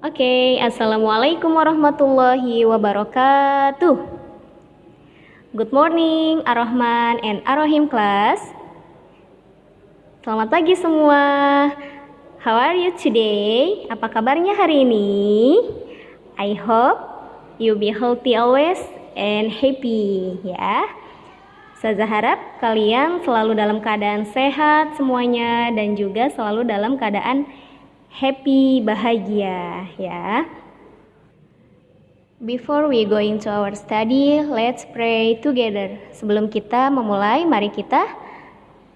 Oke, Assalamualaikum warahmatullahi wabarakatuh. Good morning, Ar-Rahman and Ar-Rahim class. Selamat pagi semua. How are you today? Apa kabarnya hari ini? I hope you be healthy always and happy ya. Saya harap kalian selalu dalam keadaan sehat semuanya dan juga selalu dalam keadaan happy, bahagia ya. Before we going to our study, let's pray together. Sebelum kita memulai, mari kita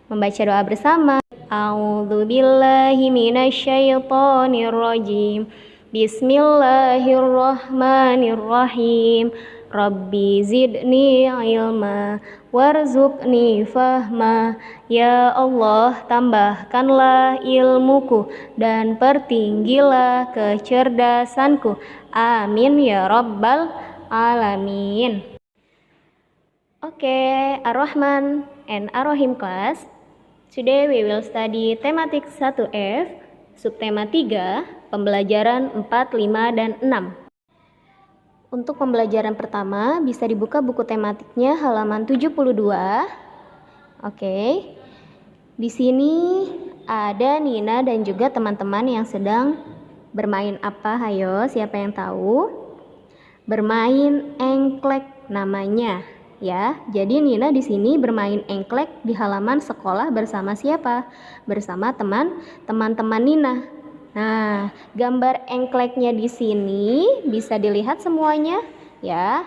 membaca doa bersama. A'udzubillahi minasyaitonirrajim. Bismillahirrahmanirrahim. Rabbi zidni ilma warzuqni fahma. Ya Allah, tambahkanlah ilmuku dan pertinggilah kecerdasanku. Amin ya rabbal alamin. Oke, Ar-Rahman and Ar-Rahim class. Today we will study tematik 1F, subtema 3, pembelajaran 4, 5, dan 6. Untuk pembelajaran pertama bisa dibuka buku tematiknya halaman 72. Oke. Di sini ada Nina dan juga teman-teman yang sedang bermain apa? Hayo, siapa yang tahu? Bermain engklek namanya, ya. Jadi Nina di sini bermain engklek di halaman sekolah bersama siapa? Bersama teman-teman Nina. Nah, gambar engkleknya di sini bisa dilihat semuanya, ya.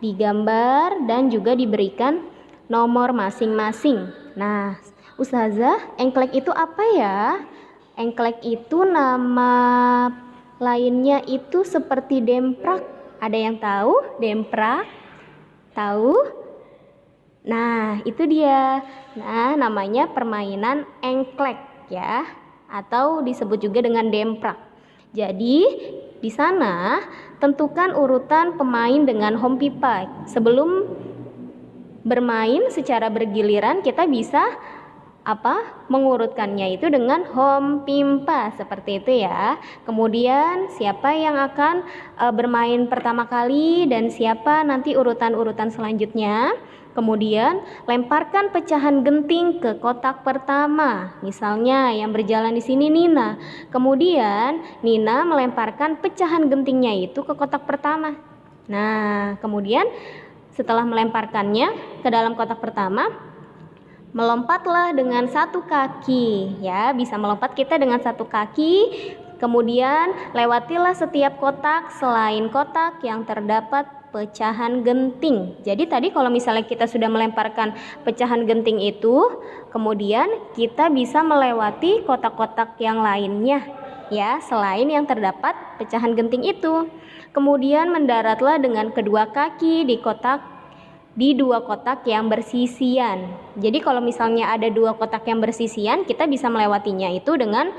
Digambar dan juga diberikan nomor masing-masing. Nah, Ustazah, engklek itu apa ya? Engklek itu nama lainnya itu seperti demprak. Ada yang tahu demprak? Tahu? Nah, itu dia. Nah, namanya permainan engklek ya, atau disebut juga dengan demprak. Jadi, di sana tentukan urutan pemain dengan home pipa. Sebelum bermain secara bergiliran, kita bisa mengurutkannya itu dengan home pimpa seperti itu ya. Kemudian siapa yang akan bermain pertama kali dan siapa nanti urutan-urutan selanjutnya. Kemudian lemparkan pecahan genting ke kotak pertama. Misalnya yang berjalan di sini Nina. Kemudian Nina melemparkan pecahan gentingnya itu ke kotak pertama. Nah, kemudian setelah melemparkannya ke dalam kotak pertama, melompatlah dengan satu kaki, ya, bisa melompat kita dengan satu kaki. Kemudian lewatilah setiap kotak selain kotak yang terdapat pecahan genting. Jadi tadi kalau misalnya kita sudah melemparkan pecahan genting itu, kemudian kita bisa melewati kotak-kotak yang lainnya, ya, selain yang terdapat pecahan genting itu. Kemudian mendaratlah dengan kedua kaki di dua kotak yang bersisian. Jadi kalau misalnya ada dua kotak yang bersisian, kita bisa melewatinya itu dengan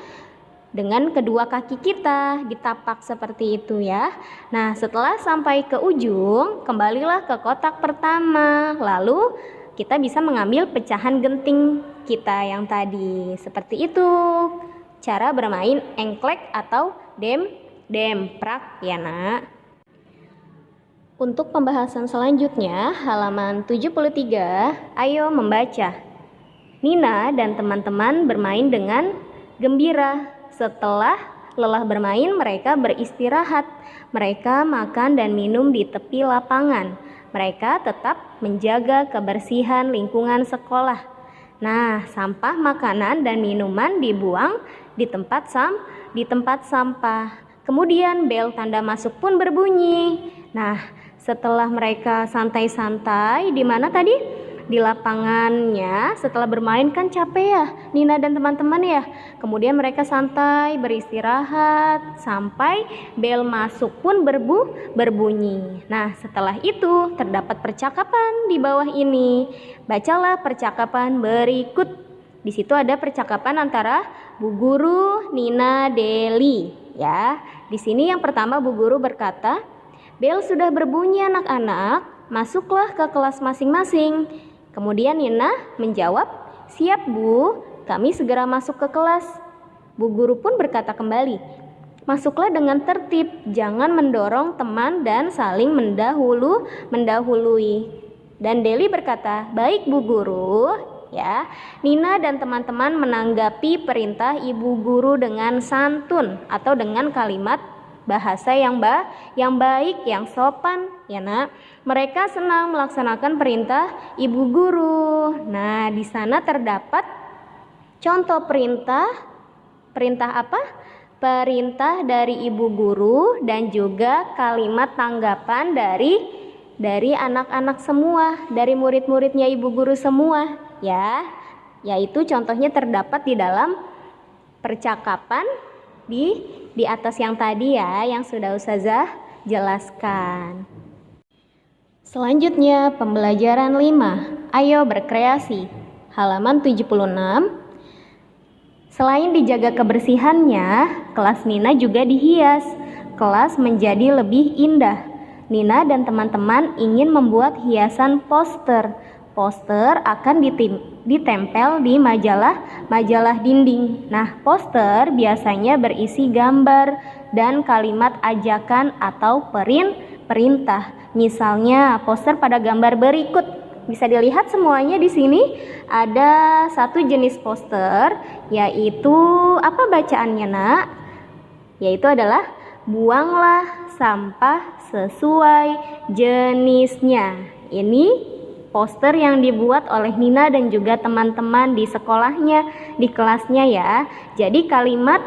kedua kaki kita ditapak seperti itu ya. Nah, setelah sampai ke ujung, kembalilah ke kotak pertama. Lalu kita bisa mengambil pecahan genting kita yang tadi. Seperti itu cara bermain engklek atau demprak ya, Nak. Untuk pembahasan selanjutnya, halaman 73, ayo membaca. Nina dan teman-teman bermain dengan gembira. Setelah lelah bermain, mereka beristirahat. Mereka makan dan minum di tepi lapangan. Mereka tetap menjaga kebersihan lingkungan sekolah. Nah, sampah makanan dan minuman dibuang di tempat sampah. Kemudian bel tanda masuk pun berbunyi. Nah, setelah mereka santai-santai di mana tadi? Di lapangannya. Setelah bermain kan capek ya Nina dan teman-teman ya. Kemudian mereka santai beristirahat sampai bel masuk pun berbunyi. Nah, setelah itu terdapat percakapan di bawah ini. Bacalah percakapan berikut. Di situ ada percakapan antara Bu Guru, Nina, Deli ya. Di sini yang pertama Bu Guru berkata, "Bel sudah berbunyi anak-anak, masuklah ke kelas masing-masing." Kemudian Nina menjawab, "Siap Bu, kami segera masuk ke kelas." Bu Guru pun berkata kembali, Masuklah dengan tertib, jangan mendorong teman dan saling mendahului. Dan Deli berkata, "Baik Bu Guru." Ya, Nina dan teman-teman menanggapi perintah ibu guru dengan santun atau dengan kalimat bahasa yang baik, yang sopan, ya Nak. Mereka senang melaksanakan perintah ibu guru. Nah, di sana terdapat contoh perintah apa? Perintah dari ibu guru dan juga kalimat tanggapan dari anak-anak semua, dari murid-muridnya ibu guru semua, ya. Yaitu contohnya terdapat di dalam percakapan di atas yang tadi ya, yang sudah Ustazah jelaskan. Selanjutnya pembelajaran 5. Ayo berkreasi. Halaman 76. Selain dijaga kebersihannya, kelas Nina juga dihias. Kelas menjadi lebih indah. Nina dan teman-teman ingin membuat hiasan poster. Poster akan ditempel di majalah dinding. Nah, poster biasanya berisi gambar dan kalimat ajakan atau perintah. Misalnya, poster pada gambar berikut. Bisa dilihat semuanya di sini. Ada satu jenis poster, yaitu apa bacaannya, Nak? Yaitu adalah buanglah sampah sesuai jenisnya. Ini poster yang dibuat oleh Nina dan juga teman-teman di sekolahnya, di kelasnya ya. Jadi kalimat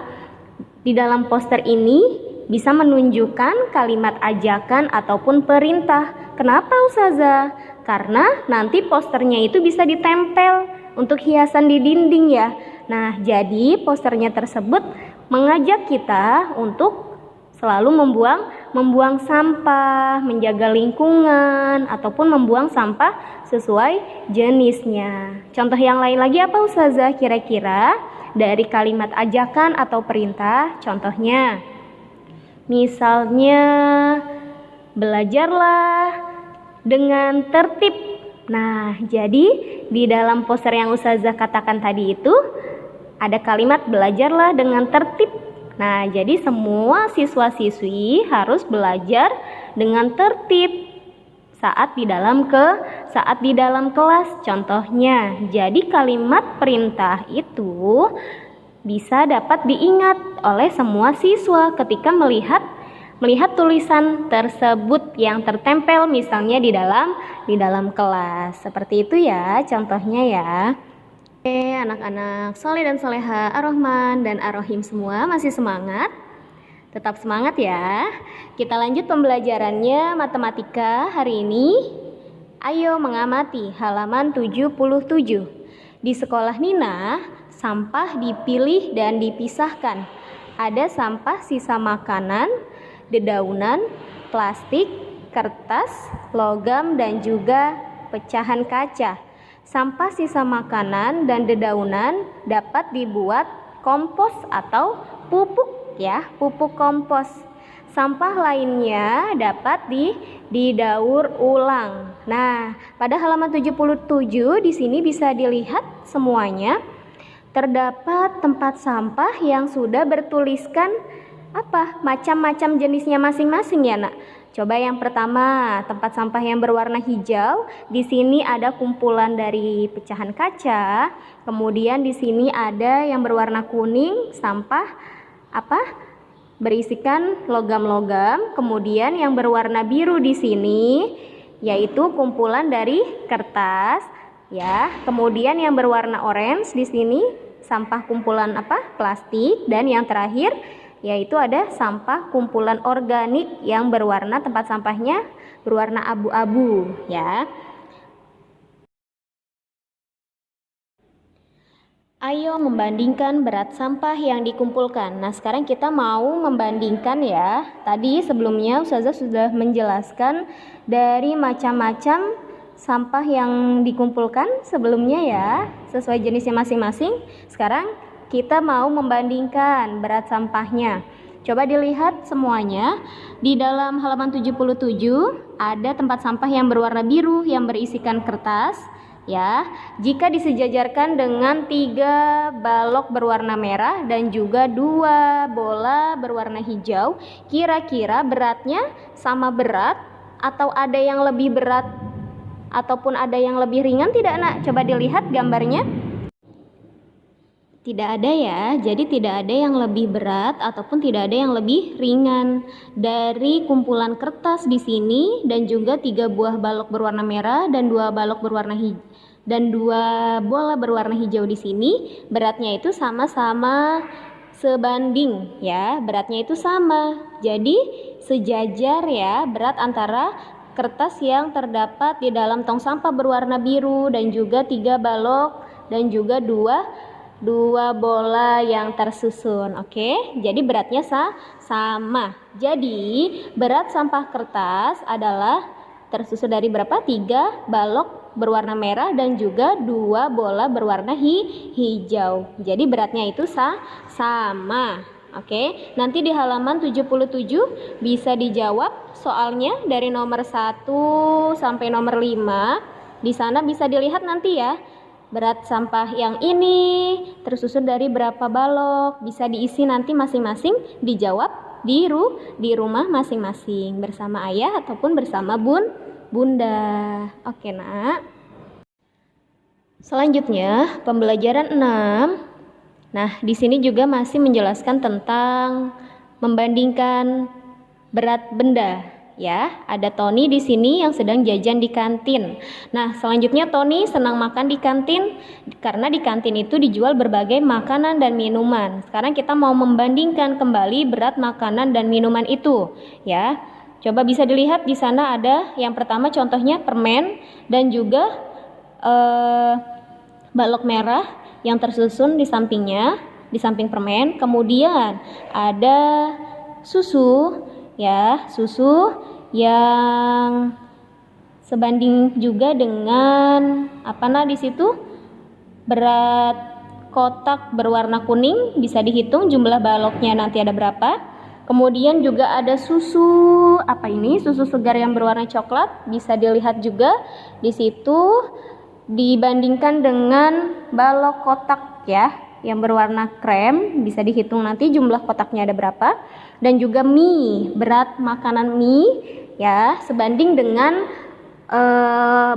di dalam poster ini bisa menunjukkan kalimat ajakan ataupun perintah. Kenapa Ustazah? Karena nanti posternya itu bisa ditempel untuk hiasan di dinding ya. Nah, jadi posternya tersebut mengajak kita untuk selalu membuang sampah, menjaga lingkungan, ataupun membuang sampah sesuai jenisnya. Contoh yang lain lagi apa Ustazah kira-kira dari kalimat ajakan atau perintah? Contohnya, misalnya belajarlah dengan tertib. Nah, jadi di dalam poster yang Ustazah katakan tadi itu ada kalimat belajarlah dengan tertib. Nah, jadi semua siswa-siswi harus belajar dengan tertib saat di dalam kelas. Contohnya, jadi kalimat perintah itu bisa dapat diingat oleh semua siswa ketika melihat tulisan tersebut yang tertempel misalnya di dalam kelas. Seperti itu ya contohnya ya. Oke, anak-anak soleh dan soleha Ar-Rahman dan Ar-Rahim semua masih semangat? Tetap semangat ya. Kita lanjut pembelajarannya matematika hari ini. Ayo mengamati halaman 77. Di sekolah Nina, sampah dipilih dan dipisahkan. Ada sampah sisa makanan, dedaunan, plastik, kertas, logam, dan juga pecahan kaca. Sampah sisa makanan dan dedaunan dapat dibuat kompos atau pupuk ya, pupuk kompos. Sampah lainnya dapat didaur ulang. Nah, pada halaman 77 di sini bisa dilihat semuanya terdapat tempat sampah yang sudah bertuliskan macam-macam jenisnya masing-masing ya, Nak. Coba yang pertama, tempat sampah yang berwarna hijau. Di sini ada kumpulan dari pecahan kaca. Kemudian di sini ada yang berwarna kuning, sampah berisikan logam-logam. Kemudian yang berwarna biru di sini yaitu kumpulan dari kertas, ya. Kemudian yang berwarna orange di sini sampah kumpulan plastik, dan yang terakhir yaitu ada sampah kumpulan organik yang berwarna tempat sampahnya berwarna abu-abu ya. Ayo membandingkan berat sampah yang dikumpulkan. Nah, sekarang kita mau membandingkan ya. Tadi sebelumnya Ustazah sudah menjelaskan dari macam-macam sampah yang dikumpulkan sebelumnya ya, sesuai jenisnya masing-masing. Sekarang kita mau membandingkan berat sampahnya. Coba dilihat semuanya. Di dalam halaman 77 ada tempat sampah yang berwarna biru yang berisikan kertas. ya. Jika disejajarkan dengan 3 balok berwarna merah dan juga 2 bola berwarna hijau, kira-kira beratnya sama berat atau ada yang lebih berat ataupun ada yang lebih ringan tidak, Nak? Coba dilihat gambarnya. Tidak ada ya, jadi tidak ada yang lebih berat ataupun tidak ada yang lebih ringan. Dari kumpulan kertas di sini dan juga 3 buah balok berwarna merah dan 2 balok berwarna hijau dan 2 bola berwarna hijau di sini, beratnya itu sama-sama sebanding ya, beratnya itu sama. Jadi sejajar ya berat antara kertas yang terdapat di dalam tong sampah berwarna biru dan juga 3 balok dan juga dua bola yang tersusun. Oke, jadi beratnya sama. Jadi berat sampah kertas adalah tersusun dari berapa? 3 balok berwarna merah dan juga 2 bola berwarna hijau. Jadi beratnya itu sama. Oke, nanti di halaman 77 bisa dijawab soalnya dari nomor 1 sampai nomor 5. Di sana bisa dilihat nanti ya. Berat sampah yang ini tersusun dari berapa balok, bisa diisi nanti masing-masing dijawab di rumah masing-masing bersama ayah ataupun bersama bunda. Oke, Nak. Selanjutnya pembelajaran 6. Nah, di sini juga masih menjelaskan tentang membandingkan berat benda. Ya, ada Tony di sini yang sedang jajan di kantin. Nah, selanjutnya Tony senang makan di kantin karena di kantin itu dijual berbagai makanan dan minuman. Sekarang kita mau membandingkan kembali berat makanan dan minuman itu, ya. Coba bisa dilihat di sana ada yang pertama contohnya permen dan juga balok merah yang tersusun di sampingnya, di samping permen. Kemudian ada susu, ya, susu yang sebanding juga dengan di situ berat kotak berwarna kuning, bisa dihitung jumlah baloknya nanti ada berapa. Kemudian juga ada susu susu segar yang berwarna coklat, bisa dilihat juga di situ dibandingkan dengan balok kotak ya yang berwarna krem, bisa dihitung nanti jumlah kotaknya ada berapa. Dan juga mie, berat makanan mie ya sebanding dengan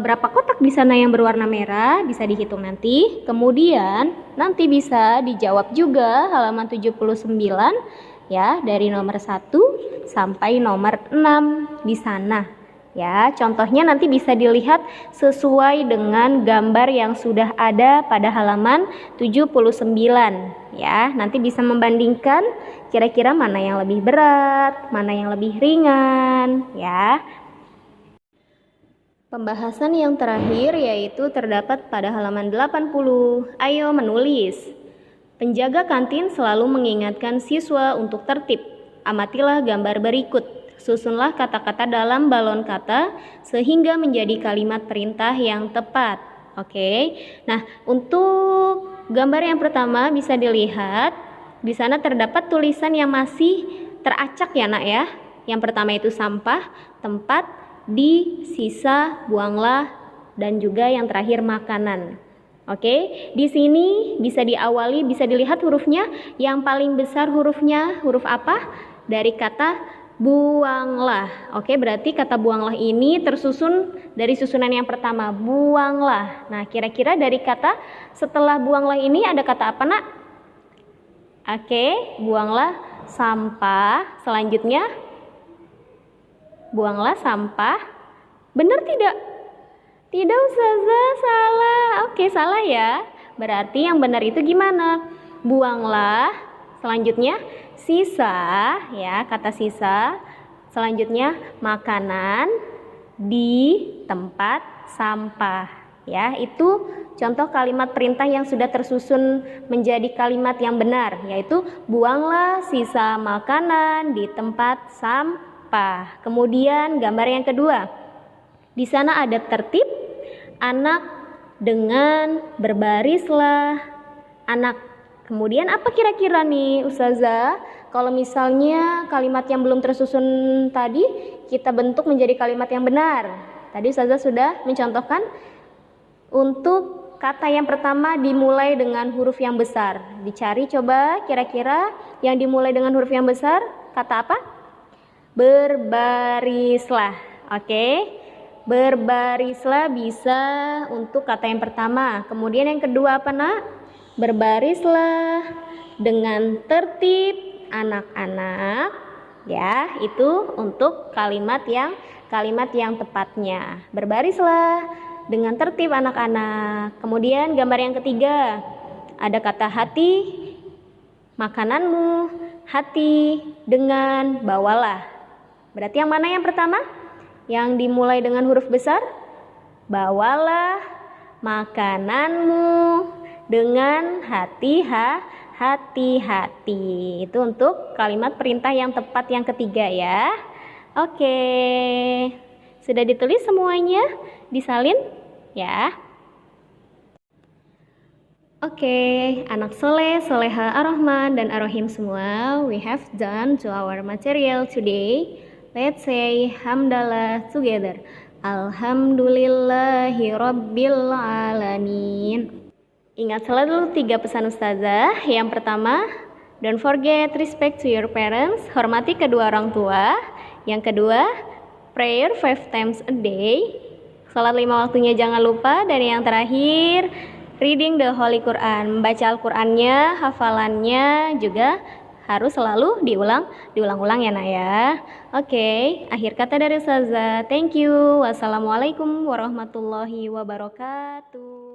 berapa kotak di sana yang berwarna merah, bisa dihitung nanti. Kemudian nanti bisa dijawab juga halaman 79 ya, dari nomor 1 sampai nomor 6 di sana. Ya, contohnya nanti bisa dilihat sesuai dengan gambar yang sudah ada pada halaman 79 ya. Nanti bisa membandingkan kira-kira mana yang lebih berat, mana yang lebih ringan ya. Pembahasan yang terakhir yaitu terdapat pada halaman 80. Ayo menulis. Penjaga kantin selalu mengingatkan siswa untuk tertib. Amatilah gambar berikut. Susunlah kata-kata dalam balon kata sehingga menjadi kalimat perintah yang tepat. Oke. Nah, untuk gambar yang pertama bisa dilihat di sana terdapat tulisan yang masih teracak ya, Nak ya. Yang pertama itu sampah, tempat, di, sisa, buanglah, dan juga yang terakhir makanan. Oke, di sini bisa diawali, bisa dilihat hurufnya. Yang paling besar hurufnya huruf apa? Dari kata buanglah. Oke, berarti kata buanglah ini tersusun dari susunan yang pertama, buanglah. Nah, kira-kira dari kata setelah buanglah ini ada kata apa, Nak? Oke, buanglah sampah. Selanjutnya, buanglah sampah. Benar tidak? Tidak, Ustazah, salah. Oke, salah ya. Berarti yang benar itu gimana? Buanglah. Selanjutnya, sisa ya, kata sisa. Selanjutnya makanan di tempat sampah ya. Itu contoh kalimat perintah yang sudah tersusun menjadi kalimat yang benar, yaitu buanglah sisa makanan di tempat sampah. Kemudian gambar yang kedua, di sana ada tertib, anak dengan berbarislah anak. Kemudian apa kira-kira nih Ustazah? Kalau misalnya kalimat yang belum tersusun tadi kita bentuk menjadi kalimat yang benar. Tadi Ustazah sudah mencontohkan Untuk kata yang pertama dimulai dengan huruf yang besar. Dicari coba kira-kira yang dimulai dengan huruf yang besar, kata apa? Berbarislah. Oke. Berbarislah bisa untuk kata yang pertama. Kemudian yang kedua apa, Nak? Berbarislah dengan tertib anak-anak. Ya, itu untuk kalimat yang tepatnya. Berbarislah dengan tertib anak-anak. Kemudian gambar yang ketiga, ada kata hati, makananmu, hati dengan bawalah. Berarti yang mana yang pertama? Yang dimulai dengan huruf besar? Bawalah makananmu dengan hati-hati. Itu untuk kalimat perintah yang tepat yang ketiga ya. Oke. Sudah ditulis semuanya? Disalin? Ya. Oke, anak soleh, soleha, ar-Rahman, dan ar-Rahim semua, we have done to our material today. Let's say hamdalah together. Alhamdulillahi rabbil alamin. Ingat selalu 3 pesan ustazah. Yang pertama, don't forget respect to your parents. Hormati kedua orang tua. Yang kedua, prayer 5 times a day. Salat 5 waktunya jangan lupa. Dan yang terakhir, reading the Holy Quran. Membaca Al-Qurannya, hafalannya juga harus selalu diulang-ulang ya, Nak ya. Oke, akhir kata dari ustazah. Thank you. Wassalamualaikum warahmatullahi wabarakatuh.